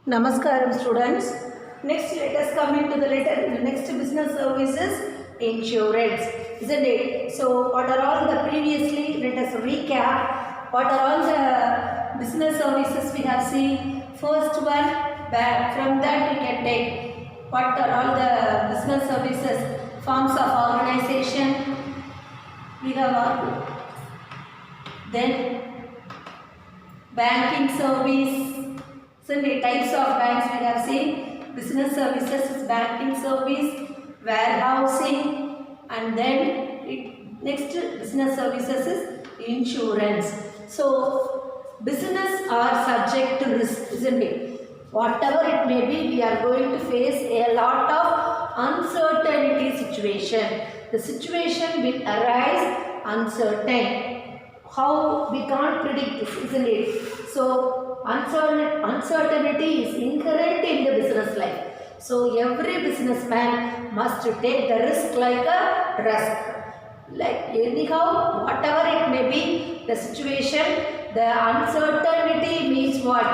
Namaskaram students. Next let us come into the next business services insurance, isn't it? So what are all the previously, let us recap what are all the business services we have seen. First one, from that we can take what are all the business services, forms of organization we have, then banking service. So the types of banks we have seen. Business services is banking service, warehousing, and then next business services is insurance. So business are subject to risk, isn't it? Whatever it may be, we are going to face a lot of uncertainty situation. The situation will arise uncertain. How we can't predict this, isn't it? So uncertainty is inherent in the business life. So every businessman must take the risk like a risk. Like anyhow, whatever it may be, the situation, the uncertainty means what?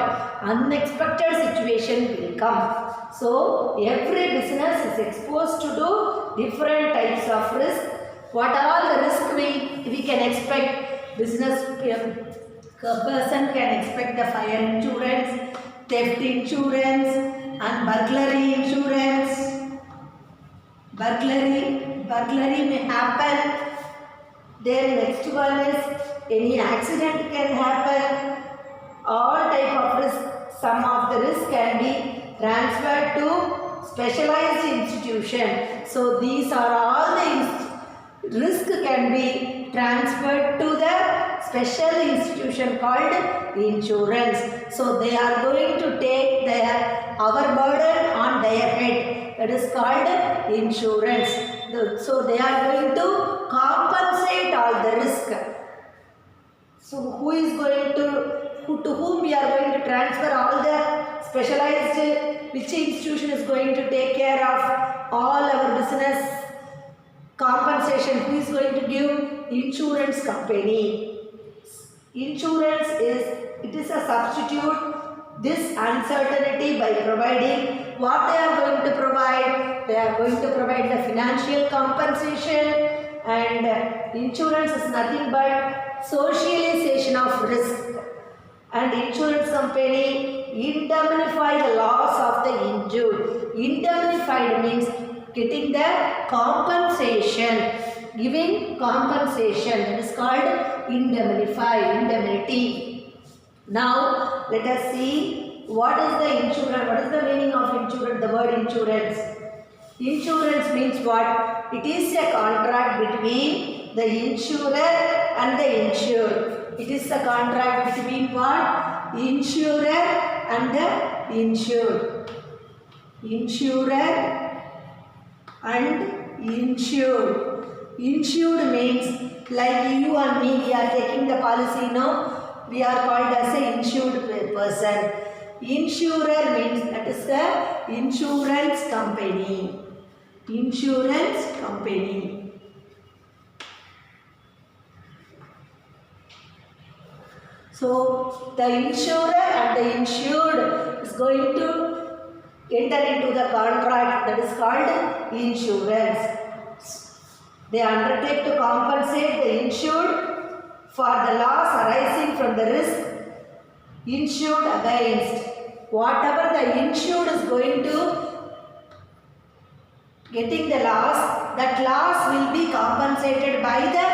Unexpected situation will come. So every business is exposed to do different types of risk. What are all the risks we can expect? Business person can expect the fire insurance, theft insurance, and burglary insurance. Burglary may happen. Then next one is any accident can happen. All type of risk, some of the risk can be transferred to specialized institution. So these are all the risk can be transferred to the special institution called insurance. So they are going to take our burden on their head. That is called insurance. So they are going to compensate all the risk. So who is going to whom we are going to transfer all the specialized, which institution is going to take care of all our business compensation? Who is going to give? Insurance company. Insurance is a substitute this uncertainty by providing what they are going to provide. They are going to provide the financial compensation, and insurance is nothing but socialization of risk. And insurance company indemnify the loss of the injured. Indemnified means getting the compensation, giving compensation. That is called indemnity. Now let us see what is the insurance. What is the meaning of insurance? The word insurance. Insurance means what? It is a contract between the insurer and the insured. It is a contract between what? Insurer and the insured. Insurer and insured. Insured means like you and me, we are taking the policy now. We are called as an insured person. Insurer means that is the insurance company. Insurance company. So the insurer and the insured is going to enter into the contract, that is called insurance. They undertake to compensate the insured for the loss arising from the risk insured against. Whatever the insured is going to getting the loss, that loss will be compensated by the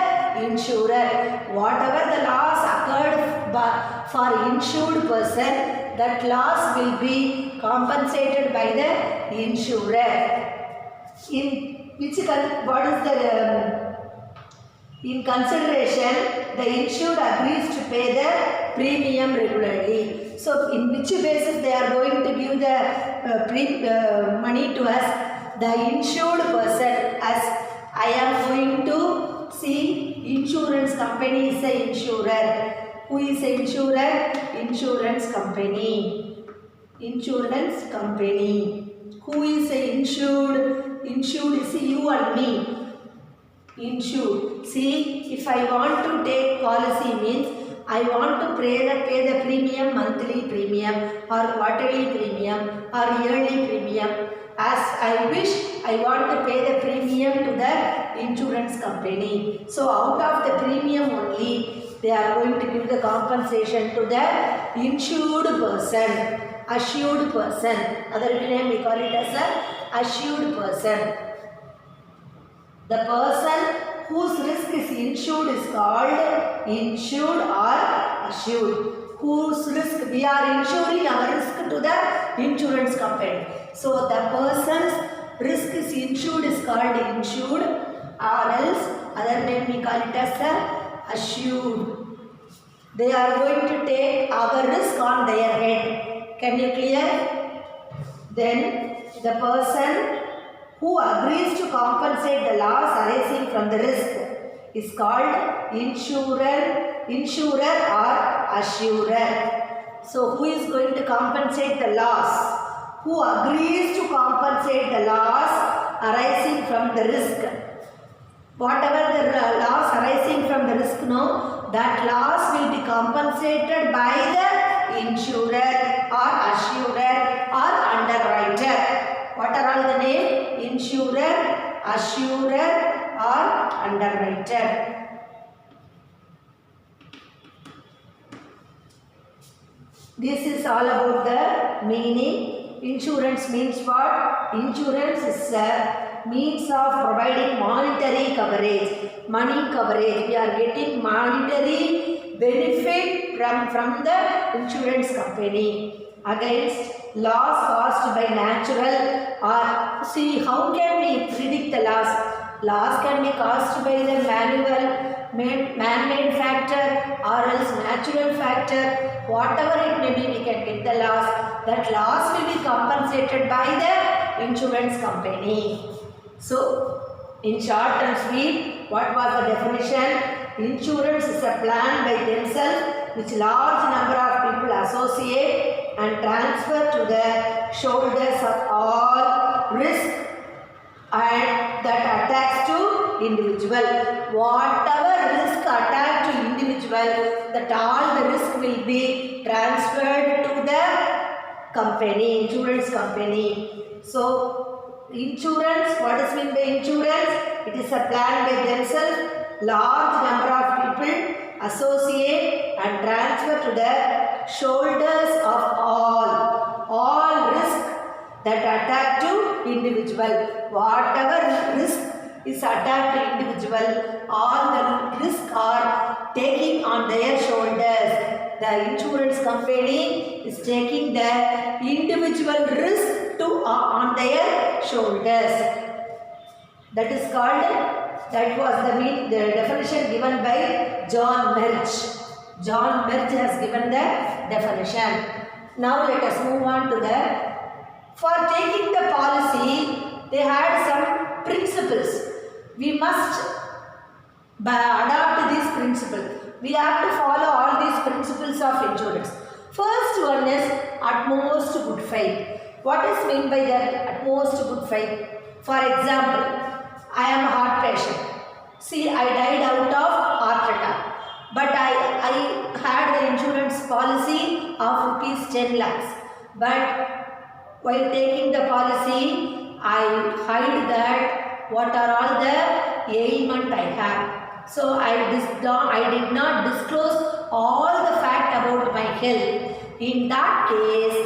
insurer. Whatever the loss occurred for insured person, that loss will be compensated by the insurer. In consideration, the insured agrees to pay the premium regularly. So in which basis they are going to give the money to us? The insured person, as I am going to see, insurance company is the insurer. Who is the insurer? Insurance company. Insurance company. Who is the insured? Insured is you and me. Insured. See, if I want to take policy means I want to pay the premium, monthly premium or quarterly premium or yearly premium. As I wish, I want to pay the premium to the insurance company. So out of the premium only, they are going to give the compensation to the insured person, assured person. Other name we call it as a assured person. The person whose risk is insured is called insured or assured. Whose risk we are insuring our risk to the insurance company. So the person's risk is insured is called insured, or else other name we call it as a assured. They are going to take our risk on their head. Can you clear? Then the person who agrees to compensate the loss arising from the risk is called insurer or assurer. So who is going to compensate the loss? Who agrees to compensate the loss arising from the risk? Whatever the loss arising from the risk, no, that loss will be compensated by the insurer or assurer or underwriter. What are all the name? Insurer, assurer or underwriter. This is all about the meaning. Insurance means what? Insurance is a means of providing monetary coverage, money coverage. We are getting monetary benefit from the insurance company against loss caused by natural or see how can we predict the loss? Loss can be caused by the man-made factor or else natural factor. Whatever it may be, we can get the loss. That loss will be compensated by the insurance company. So, in short and sweet, what was the definition? Insurance is a plan by themselves which large number of people associate and transfer to the shoulders of all risk and that attacks to individual. Whatever risk attack to individual, that all the risk will be transferred to the company, insurance company. So, insurance, what is meant by insurance? It is a plan by themselves. Large number of people associate and transfer to the shoulders of all risk that attack to individual. Whatever risk is attacked to individual, all the risk are taking on their shoulders. The insurance company is taking the individual risk on their shoulders. That is called. That was the definition given by John Merch. John Merch has given the definition. Now let us move on to the. For taking the policy, they had some principles. We must adopt these principles. We have to follow all these principles of insurance. First one is utmost good faith. What is meant by that utmost good faith? For example, I am a heart patient. See, I died out of heart attack. But I had the insurance policy of ₹10 lakhs. But while taking the policy, I hide that what are all the ailment I have. So I did not disclose all the fact about my health. In that case,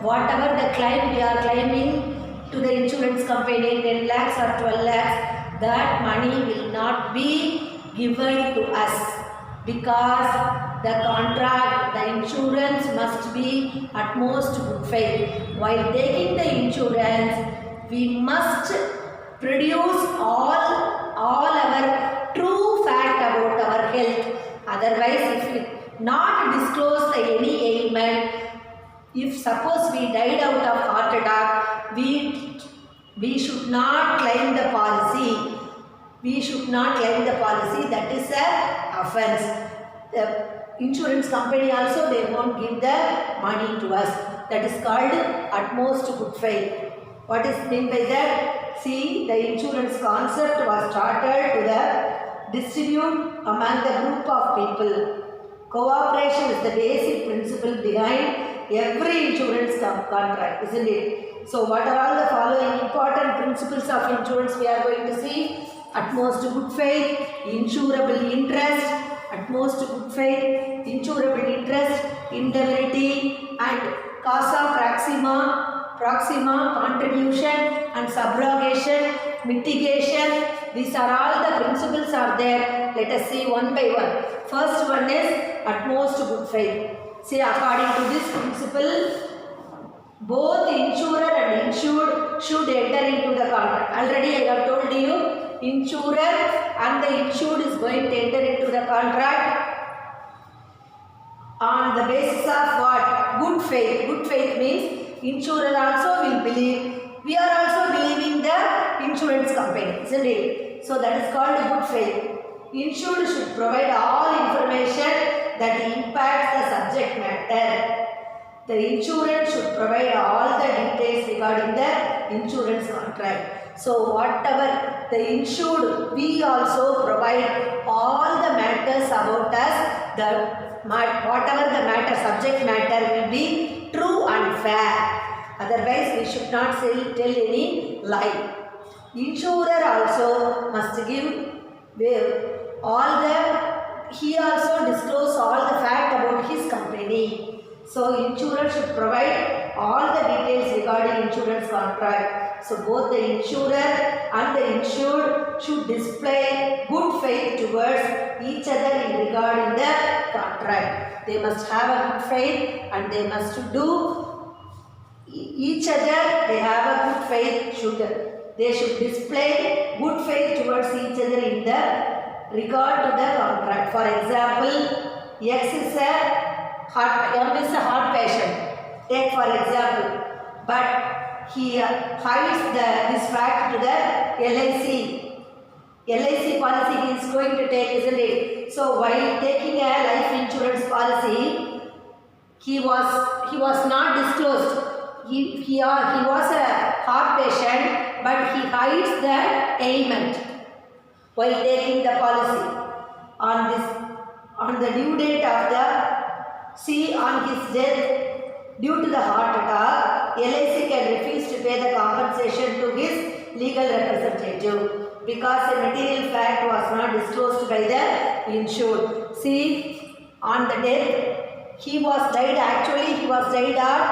whatever the claim we are claiming to the insurance company, 10 lakhs or 12 lakhs, that money will not be given to us because the contract, the insurance must be utmost good faith. While taking the insurance, we must produce all our true fact about our health. Otherwise, if we not disclose any ailment, if suppose we died out of heart attack, we should not claim the policy. We should not claim the policy. That is an offense. The insurance company also, they won't give the money to us. That is called utmost good faith. What is meant by that? See, the insurance concept was started to distribute among the group of people Cooperation is the basic principle behind every insurance contract, isn't it? So what are all the following important principles of insurance we are going to see? Utmost good faith, insurable interest, utmost good faith, insurable interest, indemnity and causa proxima, contribution and subrogation, mitigation. These are all the principles are there. Let us see one by one. First one is utmost good faith. See, according to this principle, both insurer and insured should enter into the contract. Already I have told you, insurer and the insured is going to enter into the contract on the basis of what? Good faith. Good faith means insurer also will believe. We are also believing the insurance company, isn't it? So that is called good faith. Insured should provide all information that impacts the subject matter. The insurer should provide all the details regarding the insurance contract. So whatever the insured, we also provide all the matters about us, whatever the matter, subject matter will be true and fair. Otherwise, we should not tell any lie. Insurer also must give he also disclose all the fact about his company. So insurer should provide all the details regarding insurance contract. So both the insurer and the insured should display good faith towards each other in regarding the contract. They must have a good faith and they must do each other. They have a good faith. They should display good faith towards each other in the regard to the contract. For example, X is M is a heart patient. Take for example, but he hides this fact to the LIC. LIC policy he is going to take, isn't it? So while taking a life insurance policy, he was not disclosed. He was a heart patient, but he hides the ailment while taking the policy. On the due date of on his death due to the heart attack, LIC can refuse to pay the compensation to his legal representative because a material fact was not disclosed by the insured. See, on the death, he was died of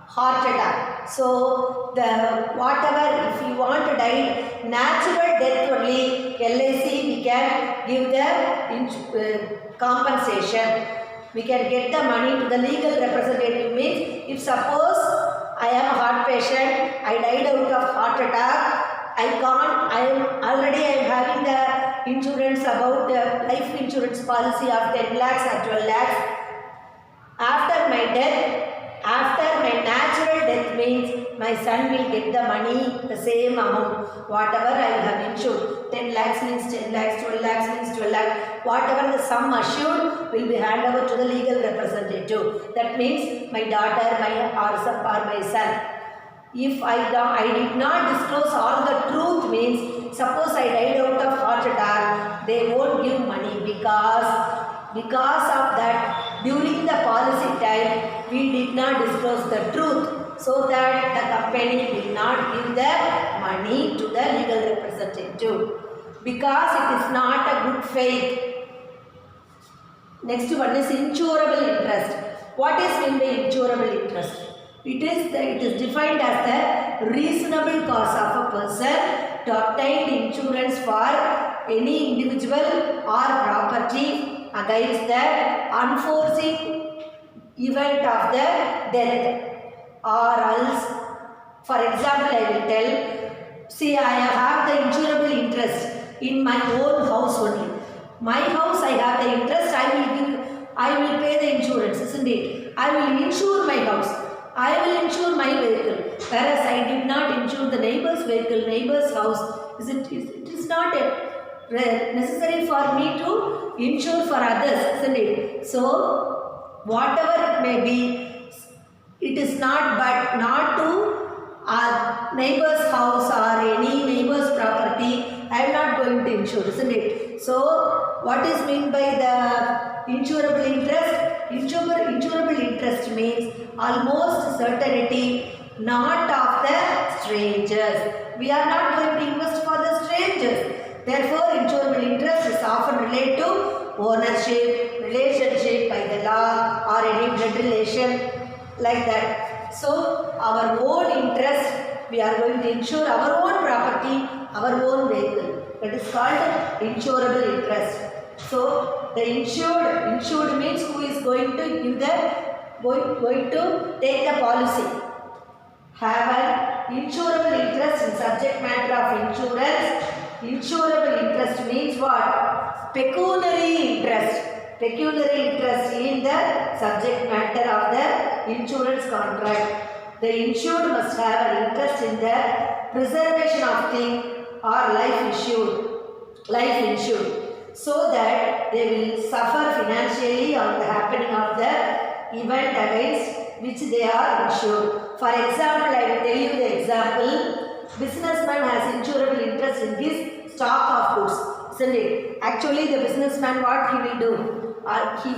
heart attack. So if you want to die natural death only, LIC we can give the compensation. We can get the money to the legal representative. Means if suppose I am a heart patient, I died out of heart attack, I am having the insurance about the life insurance policy of 10 lakhs or 12 lakhs. After my natural death means my son will get the money, the same amount, whatever I have insured. 10 lakhs means 10 lakhs, 12 lakhs means 12 lakhs. Whatever the sum assured will be handed over to the legal representative. That means my daughter, or my son. If I did not disclose all the truth means, suppose I died out of heart attack, they won't give money because of that during the policy time we did not disclose the truth, so that the company will not give the money to the legal representative because it is not a good faith. Next one is insurable interest. What is meant by insurable interest? It is defined as the reasonable cost of a person to obtain insurance for any individual or property against the unforeseen event of the death, or else, for example, I will tell, see, I have the insurable interest in my own house only. My house, I have the interest, I will pay the insurance, isn't it? I will insure my house, I will insure my vehicle, whereas I did not insure the neighbor's vehicle, neighbor's house. It is not necessary for me to insure for others, isn't it? So, whatever it may be, it is not to our neighbor's house or any neighbor's property. I am not going to insure, isn't it? So, what is meant by the insurable interest. Insurable interest means almost certainty, not of the strangers. We are not going to invest for the strangers. Therefore, insurable interest is often related to ownership, relationship by the law or any blood relation like that. So, our own interest, we are going to insure our own property, our own vehicle. That is called insurable interest. So, the insured means who is going to give the, going to take the policy. Have an insurable interest in subject matter of insurance. Insurable interest means what? Pecuniary interest. Pecuniary interest in the subject matter of the insurance contract. The insured must have an interest in the preservation of thing or life insured, so that they will suffer financially on the happening of the event against which they are insured. For example, I will tell you the example. Businessman has insurable interest in his stock of goods, isn't it? Actually, the businessman, what he will do? He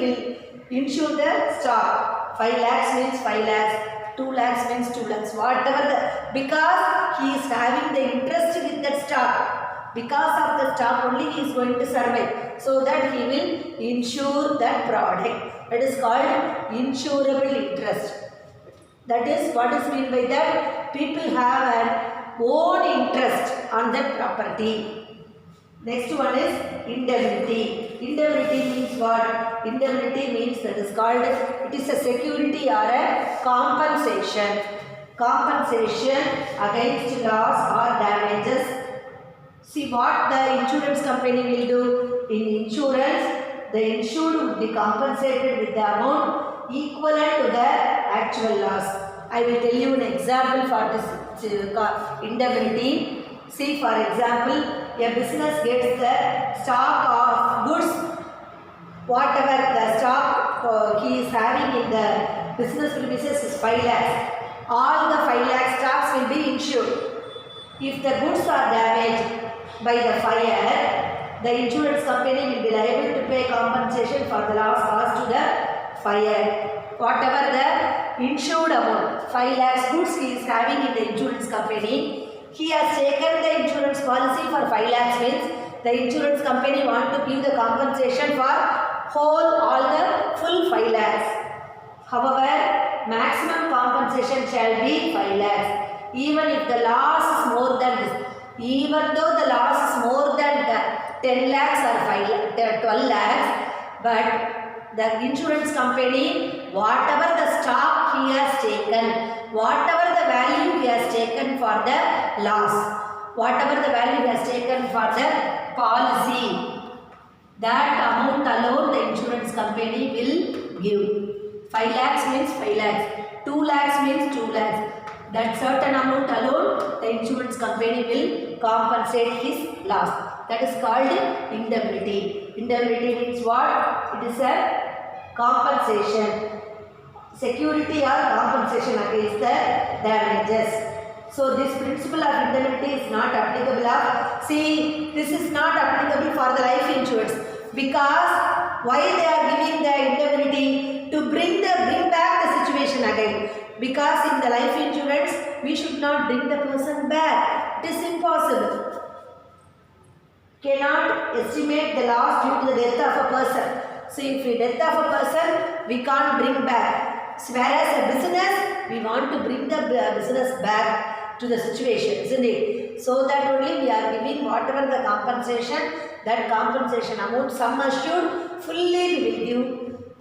will insure the stock. 5 lakhs means 5 lakhs, 2 lakhs means 2 lakhs, whatever because he is having the interest in that stock. Because of the stock only he is going to survive. So that he will insure that product. That is called insurable interest. That is what is meant by that. People have an own interest on that property. Next one is indemnity. Indemnity means what? Indemnity means that is called, it is a security or a compensation. Compensation against loss or damages. See what the insurance company will do. In insurance, the insured would be compensated with the amount equivalent to the actual loss. I will tell you an example for this indemnity. See, for example, a business gets the stock of goods, whatever the stock he is having in the business premises is 5 lakhs. All the 5 lakh stocks will be insured. If the goods are damaged by the fire, the insurance company will be liable to pay compensation for the loss caused to the fire. Whatever the insured amount, 5 lakhs goods he is having in the insurance company, he has taken the insurance policy for 5 lakhs means the insurance company want to give the compensation for all the full 5 lakhs. However, maximum compensation shall be 5 lakhs. Even if the loss is more than this, even though the loss is more than 10 lakhs or 12 lakhs, but the insurance company, whatever the stock he has taken, whatever the value he has taken for the loss, whatever the value he has taken for the policy, that amount alone the insurance company will give. 5 lakhs means 5 lakhs, 2 lakhs means 2 lakhs. That certain amount alone the insurance company will compensate his loss. That is called indemnity. Indemnity means what? It is a compensation, security or compensation against the damages. So this principle of indemnity is not applicable. See, this is not applicable for the life insurance, because why they are giving the indemnity? To bring back the situation again. Because in the life insurance, we should not bring the person back. It is impossible. Cannot estimate the loss due to the death of a person. So if we death of a person, we can't bring back. Whereas a business, we want to bring the business back to the situation, isn't it? So that only we are giving whatever the compensation, that compensation amount, sum assured, fully we will give.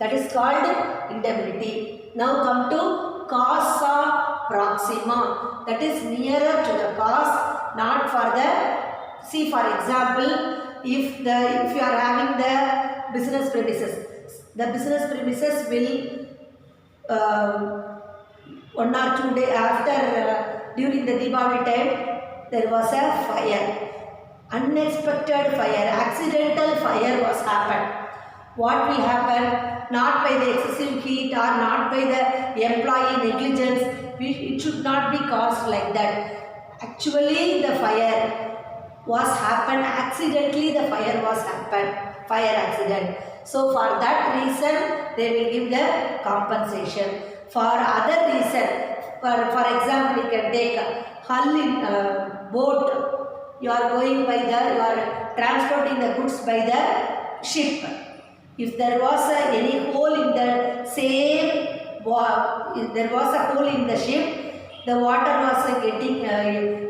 That is called indemnity. Now come to causa proxima. That is nearer to the cause, not for the, see for example, if you are having the business premises, the business premises will 1 or 2 days after, during the Diwali time, there was a fire. Unexpected fire, accidental fire was happened. What will happen? Not by the excessive heat or not by the employee negligence. It should not be caused like that. Actually, the fire was happened, accidentally the fire was happened. fire accident. So for that reason, they will give the compensation. For other reason, for example, you can take hull in boat. You are going by you are transporting the goods by the ship. If there was any hole in the same, if there was a hole in the ship, the water was getting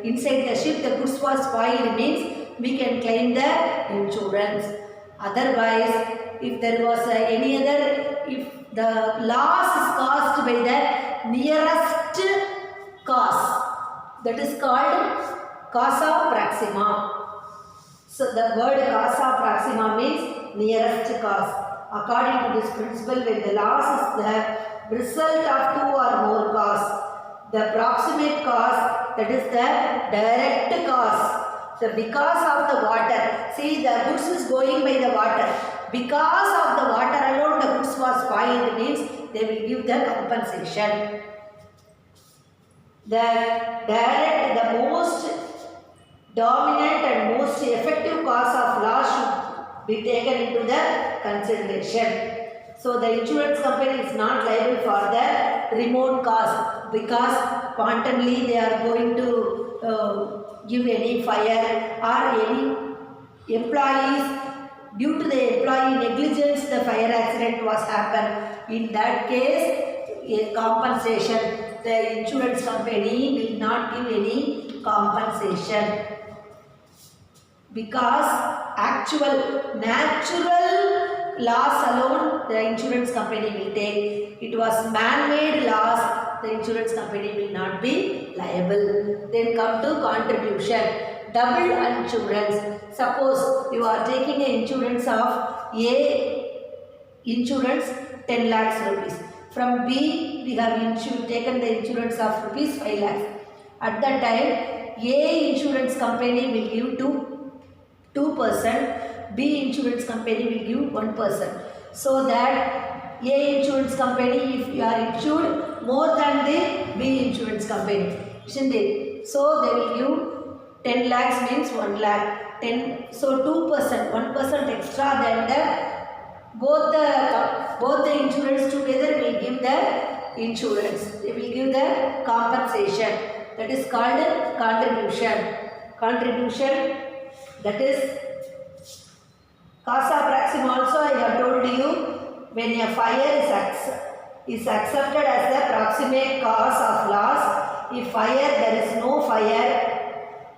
inside the ship, the goods was spoiled, means we can claim the insurance. Otherwise, if there was any other, if the loss is caused by the nearest cause, that is called causa proxima. So the word causa proxima means nearest cause. According to this principle, when the loss is the result of two or more cause, the proximate cause, that is the direct cause. So because of the water, see the goods is going by the water. Because of the water alone, the goods was spoiled, means they will give the compensation. The most dominant and most effective cause of loss should be taken into the consideration. So the insurance company is not liable for the remote cause, because quantumly they are going to give any fire or any employees. Due to the employee negligence, the fire accident was happened. In that case, a compensation. The insurance company will not give any compensation, because actual natural loss alone the insurance company will take. It was man-made loss, the insurance company will not be liable. Then come to contribution. Double insurance. Suppose you are taking an insurance of A insurance 10 lakhs rupees. From B, we have taken the insurance of rupees 5 lakhs. At that time, A insurance company will give 2%, B insurance company will give 1%. So that A insurance company, if you are insured more than the B insurance company, isn't it? So they will give 10 lakhs means 1 lakh. So 2%, 1% extra than the both the insurance together will give the insurance. They will give the compensation. That is called contribution. Contribution, that is causa proxima. Also I have told you, when a fire is accepted as the proximate cause of loss. If there is no fire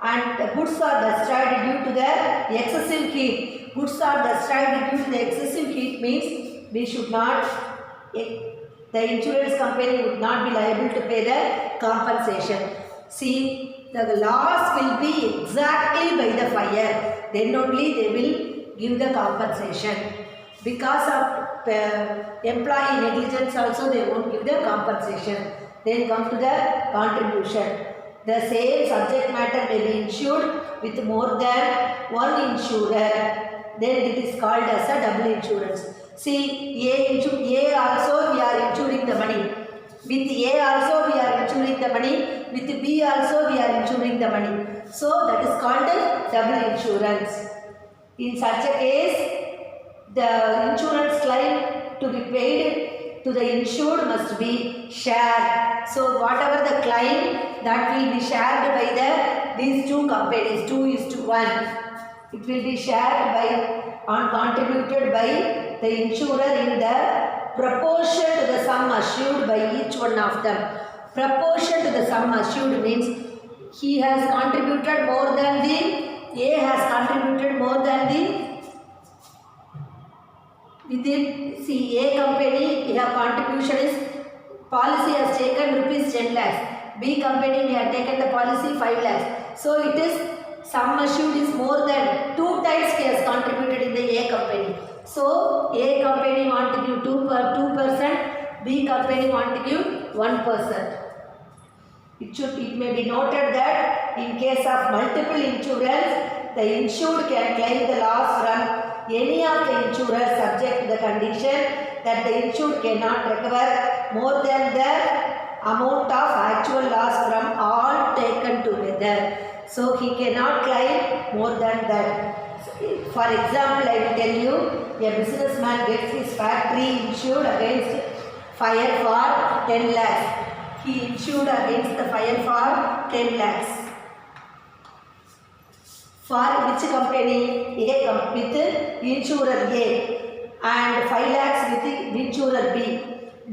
and the goods are destroyed due to the excessive heat. Goods are destroyed due to the excessive heat means we should not, the insurance company would not be liable to pay the compensation. See, the loss will be exactly by the fire. Then only they will give the compensation. Because of employee negligence also they won't give the compensation. Then come to the contribution. The same subject matter may be insured with more than one insurer. Then it is called as a double insurance. See, A also we are insuring the money. With A also we are insuring the money. With B also we are insuring the money. So that is called double insurance. In such a case, the insurance claim to be paid to the insured must be shared. So whatever the claim, that will be shared by these two companies, 2:1. It will be shared contributed by the insurer in the proportion to the sum assured by each one of them. Proportion to the sum assured means he has contributed more than A has contributed more than see, A company, their contribution is, policy has taken rupees 10 lakhs. B company, we have taken the policy 5 lakhs. So it is, sum assured is more than 2 times he has contributed in the A company. So A company want to give 2%, B company want to give 1%. It may be noted that in case of multiple insurance, the insured can claim the loss from any of the insurers subject to the condition that the insured cannot recover more than the amount of actual loss from all taken together. So he cannot claim more than that. For example, I will tell you, a businessman gets his factory insured against fire for 10 lakhs. He insured against the fire for 10 lakhs. For which company? A with insurer A and 5 lakhs with insurer B.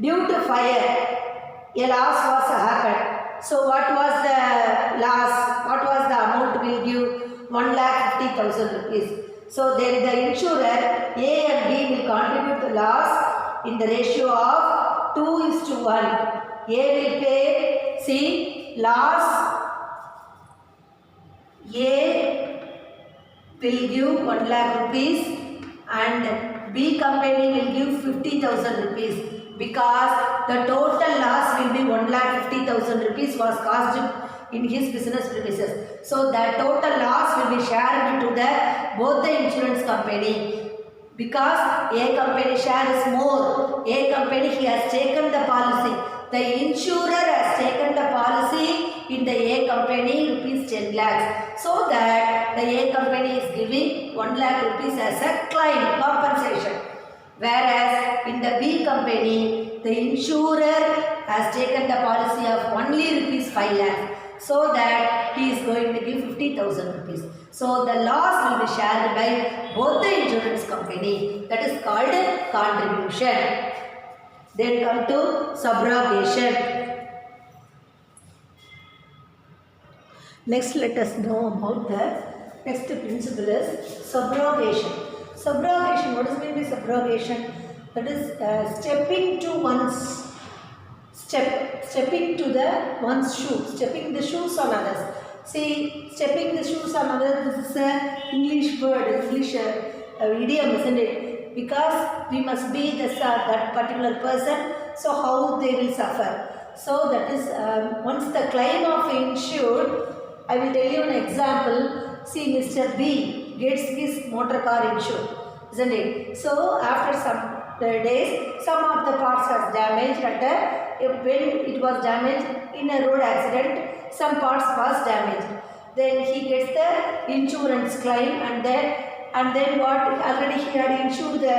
Due to fire, a loss was happened. So what was the loss? What was the amount will give? 1,50,000 rupees. So then the insurer A and B will contribute the loss in the ratio of 2:1. A will pay, see, loss A will give 1 lakh rupees and B company will give 50,000 rupees. Because the total loss will be 1,50,000 rupees was caused in his business premises. So that total loss will be shared to both the insurance company. Because A company share is more. A company he has taken the policy. The insurer has taken the policy in the A company rupees 10 lakhs. So that the A company is giving 1 lakh rupees as a claim compensation. Whereas in the B company, the insurer has taken the policy of only rupees 5 lakhs. So that he is going to give 50,000 rupees. So the loss will be shared by both the insurance company. That is called contribution. Then come to subrogation. Next, let us know about the next principle is subrogation. Subrogation, what does mean by subrogation? That is stepping to one's stepping to one's shoes, stepping the shoes on others. See, stepping the shoes on others, this is an English word, English idiom, isn't it? Because we must be that particular person, so how they will suffer. So that is, once the claim of insured, I will tell you an example. See, Mr. B gets his motor car insured, isn't it? So after some days, some of the parts are damaged when it was damaged in a road accident, some parts was damaged. Then he gets the insurance claim and then what, already he had insured the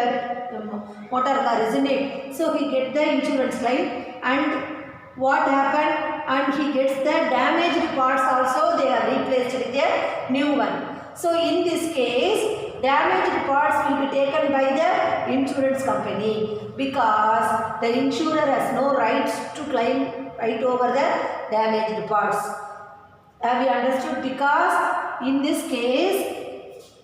motor car, isn't it? So he gets the insurance claim and what happened? And he gets the damaged parts also, they are replaced with a new one. So in this case, damaged parts will be taken by the insurance company because the insurer has no right to claim right over the damaged parts. Have you understood? Because in this case,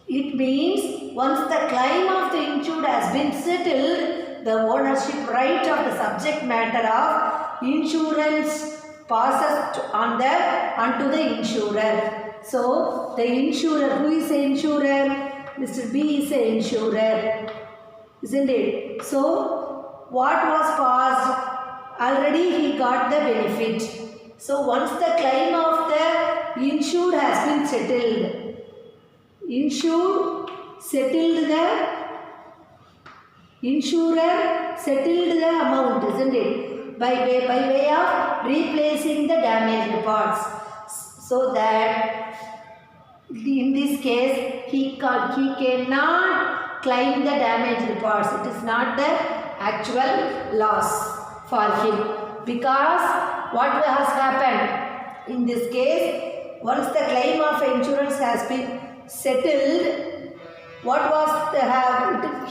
it means once the claim of the insured has been settled, the ownership right of the subject matter of insurance passes onto the insurer. So the insurer, who is the insurer? Mr. B is the insurer, isn't it? So what was passed? Already he got the benefit. So once the claim of the insured has been settled, insurer settled the amount, isn't it? By way of replacing the damaged parts. So that in this case, he cannot claim the damaged parts. It is not the actual loss for him. Because what has happened? In this case, once the claim of insurance has been settled, what was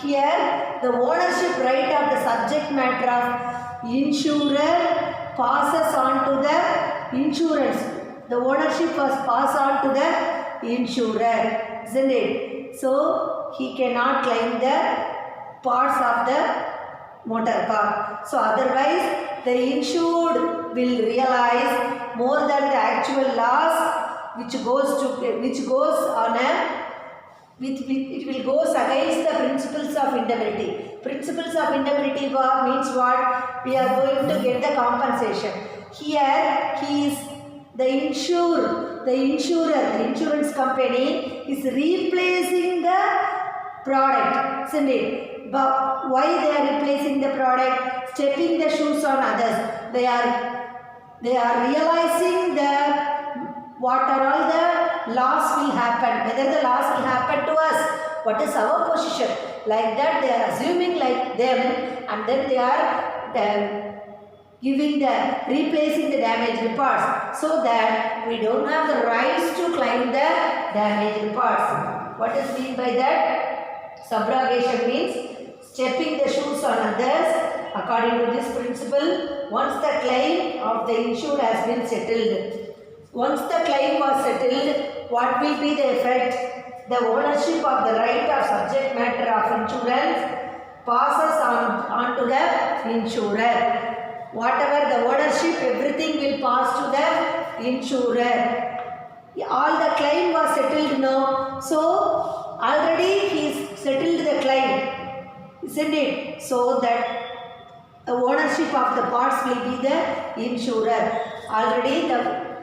here? The ownership right of the subject matter of insurer passes on to the insurance. The ownership was passed on to the insurer, isn't it? So he cannot claim the parts of the motor car. So otherwise, the insured will realize more than the actual loss, which goes against the principles of indemnity. Principles of indemnity means what? We are going to get the compensation. Here, he is the insurer, the insurance company is replacing the product, isn't it? But why they are replacing the product? Stepping the shoes on others. They are realizing what are all the loss will happen, whether the loss will happen to us, what is our position. Like that they are assuming like them, and then they are replacing the damaged parts, so that we don't have the rights to claim the damaged parts. What is mean by that? Subrogation means stepping the shoes on others. According to this principle, once the claim of the insured has been settled, once the claim was settled, what will be the effect? The ownership of the right of subject matter of insurance passes on to the insurer. Whatever the ownership, everything will pass to the insurer. All the claim was settled now. So, already he settled the claim, isn't it? So that the ownership of the parts will be the insurer. Already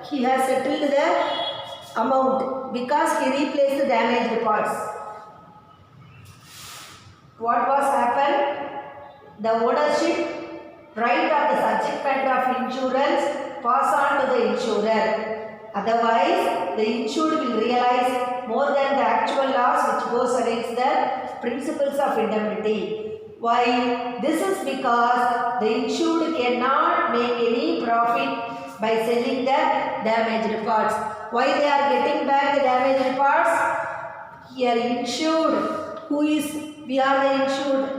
he has settled the amount because he replaced the damaged parts. What was happened? The ownership right of the subject matter of insurance pass on to the insurer. Otherwise, the insured will realize more than the actual loss which goes against the principles of indemnity. Why? This is because the insured cannot make any profit by selling the damaged parts. Why they are getting back the damaged parts? Here insured, we are the insured.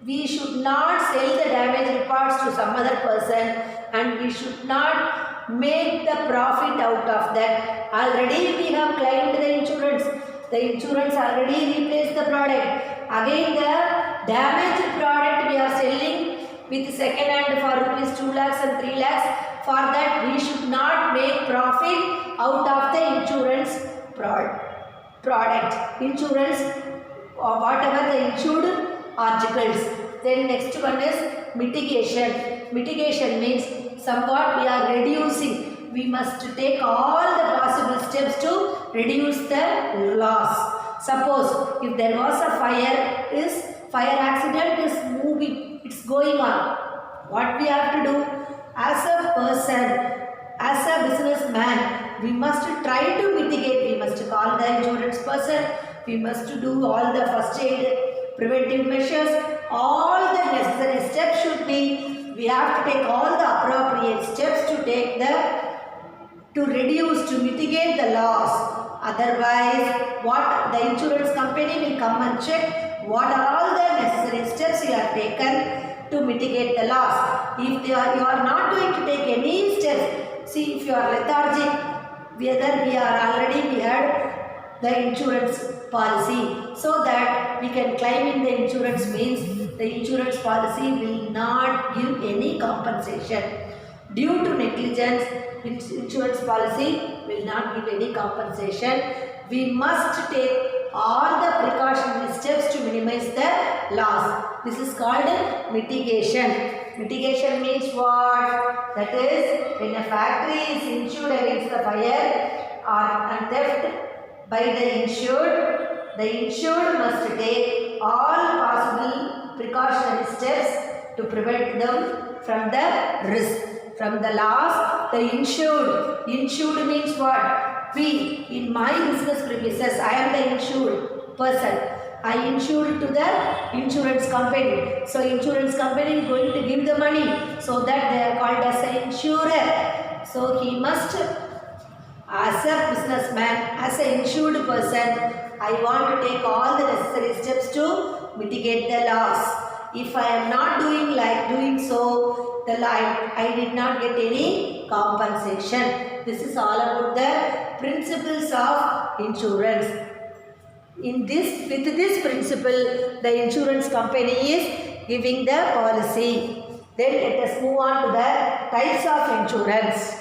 We should not sell the damaged parts to some other person, and we should not make the profit out of that. Already we have claimed the insurance. The insurance already replaced the product. Again the damaged product we are selling with second hand for rupees 2 lakhs and 3 lakhs. For that we should not make profit out of the insurance product. Insurance or whatever the insured articles. Then next one is mitigation. Mitigation means somewhat we are reducing. We must take all the possible steps to reduce the loss. Suppose if there was a fire accident is moving, it's going on. What we have to do? As a person, as a businessman, we must try to mitigate. We must call the insurance person. We must do all the first aid, preventive measures. All the necessary steps should be. We have to take all the appropriate steps to reduce, to mitigate the loss. Otherwise, what the insurance company will come and check what are all the necessary steps you have taken to mitigate the loss. If you are not going to take any steps, see if you are lethargic, whether we had the insurance policy, so that we can claim in the insurance means the insurance policy will not give any compensation. Due to negligence, insurance policy will not give any compensation. We must take all the precautionary steps to minimize the loss. This is called mitigation. Mitigation means what? That is, when a factory is insured against the fire and theft by the insured must take all possible precautionary steps to prevent them from the risk, from the loss. The insured means what? In my business premises, I am the insured person. I insured to the insurance company. So, insurance company is going to give the money. So, that they are called as an insurer. So, he must, as a businessman, as an insured person, I want to take all the necessary steps to mitigate the loss. If I am not doing so, I did not get any compensation. This is all about the principles of insurance. With this principle, the insurance company is giving the policy. Then let us move on to the types of insurance.